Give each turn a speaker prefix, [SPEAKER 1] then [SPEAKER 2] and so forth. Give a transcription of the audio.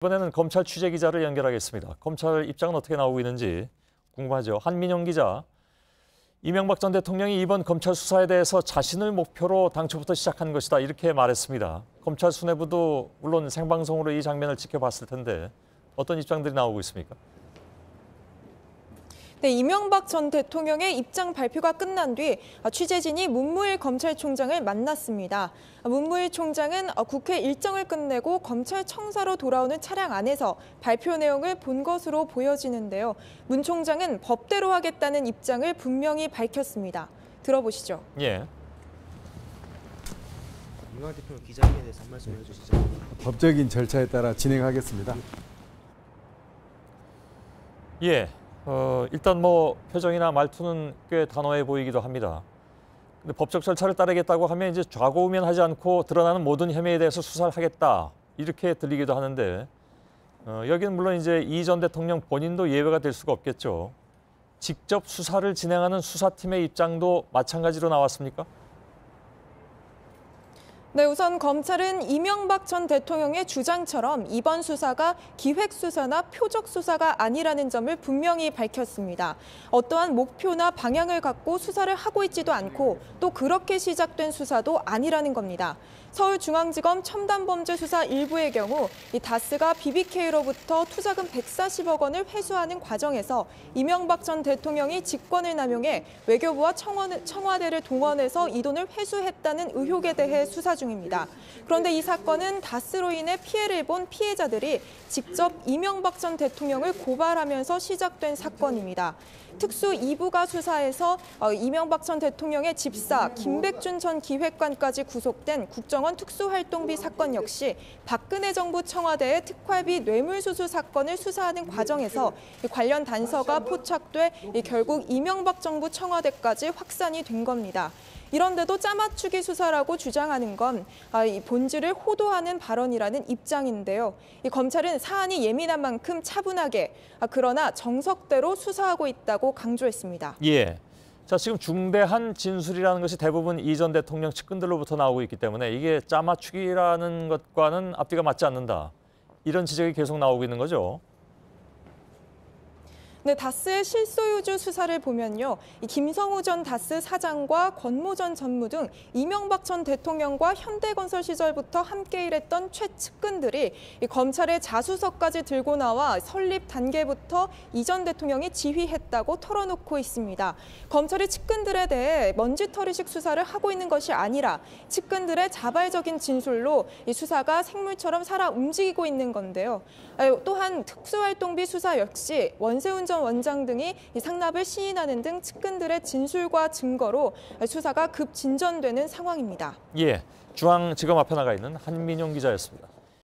[SPEAKER 1] 이번에는 검찰 취재 기자를 연결하겠습니다. 검찰 입장은 어떻게 나오고 있는지 궁금하죠. 한민영 기자, 이명박 전 대통령이 이번 검찰 수사에 대해서 자신을 목표로 당초부터 시작한 것이다 이렇게 말했습니다. 검찰 수뇌부도 물론 생방송으로 이 장면을 지켜봤을 텐데 어떤 입장들이 나오고 있습니까?
[SPEAKER 2] 네, 이명박 전 대통령의 입장 발표가 끝난 뒤 취재진이 문무일 검찰총장을 만났습니다. 문무일 총장은 국회 일정을 끝내고 검찰청사로 돌아오는 차량 안에서 발표 내용을 본 것으로 보여지는데요. 문 총장은 법대로 하겠다는 입장을 분명히 밝혔습니다. 들어보시죠.
[SPEAKER 1] 예.
[SPEAKER 3] 이명박 대통령 기자회견에 대해서 한 말씀 해주시죠.
[SPEAKER 4] 법적인 절차에 따라 진행하겠습니다.
[SPEAKER 1] 예. 일단 표정이나 말투는 꽤 단호해 보이기도 합니다. 근데 법적 절차를 따르겠다고 하면 이제 좌고우면하지 않고 드러나는 모든 혐의에 대해서 수사를 하겠다 이렇게 들리기도 하는데 여기는 물론 이제 이 전 대통령 본인도 예외가 될 수가 없겠죠. 직접 수사를 진행하는 수사팀의 입장도 마찬가지로 나왔습니까?
[SPEAKER 2] 네, 우선 검찰은 이명박 전 대통령의 주장처럼 이번 수사가 기획수사나 표적수사가 아니라는 점을 분명히 밝혔습니다. 어떠한 목표나 방향을 갖고 수사를 하고 있지도 않고 또 그렇게 시작된 수사도 아니라는 겁니다. 서울중앙지검 첨단범죄수사 1부의 경우 이 다스가 BBK로부터 투자금 140억 원을 회수하는 과정에서 이명박 전 대통령이 직권을 남용해 외교부와 청와대를 동원해서 이 돈을 회수했다는 의혹에 대해 수사 중입니다. 그런데 이 사건은 다스로 인해 피해를 본 피해자들이 직접 이명박 전 대통령을 고발하면서 시작된 사건입니다. 특수 2부가 수사해서 이명박 전 대통령의 집사 김백준 전 기획관까지 구속된 국정원 특수활동비 사건 역시 박근혜 정부 청와대의 특활비 뇌물수수 사건을 수사하는 과정에서 관련 단서가 포착돼 결국 이명박 정부 청와대까지 확산이 된 겁니다. 이런데도 짜맞추기 수사라고 주장하는 건 본질을 호도하는 발언이라는 입장인데요. 검찰은 사안이 예민한 만큼 차분하게 그러나 정석대로 수사하고 있다고 강조했습니다.
[SPEAKER 1] 예. 자, 지금 중대한 진술이라는 것이 대부분 이 전 대통령 측근들로부터 나오고 있기 때문에 이게 짜맞추기라는 것과는 앞뒤가 맞지 않는다. 이런 지적이 계속 나오고 있는 거죠.
[SPEAKER 2] 네, 다스의 실소유주 수사를 보면요. 이 김성우 전 다스 사장과 권모 전 전무 등 이명박 전 대통령과 현대건설 시절부터 함께 일했던 최측근들이 이 검찰의 자수서까지 들고 나와 설립 단계부터 이 전 대통령이 지휘했다고 털어놓고 있습니다. 검찰이 측근들에 대해 먼지털이식 수사를 하고 있는 것이 아니라 측근들의 자발적인 진술로 이 수사가 생물처럼 살아 움직이고 있는 건데요. 또한 특수활동비 수사 역시 원세훈 전 원장 등이 상납을 시인하는 등 측근들의 진술과 증거로 수사가 급 진전되는 상황입니다.
[SPEAKER 1] 예, 중앙지검 앞에 나가 있는 한민영 기자였습니다.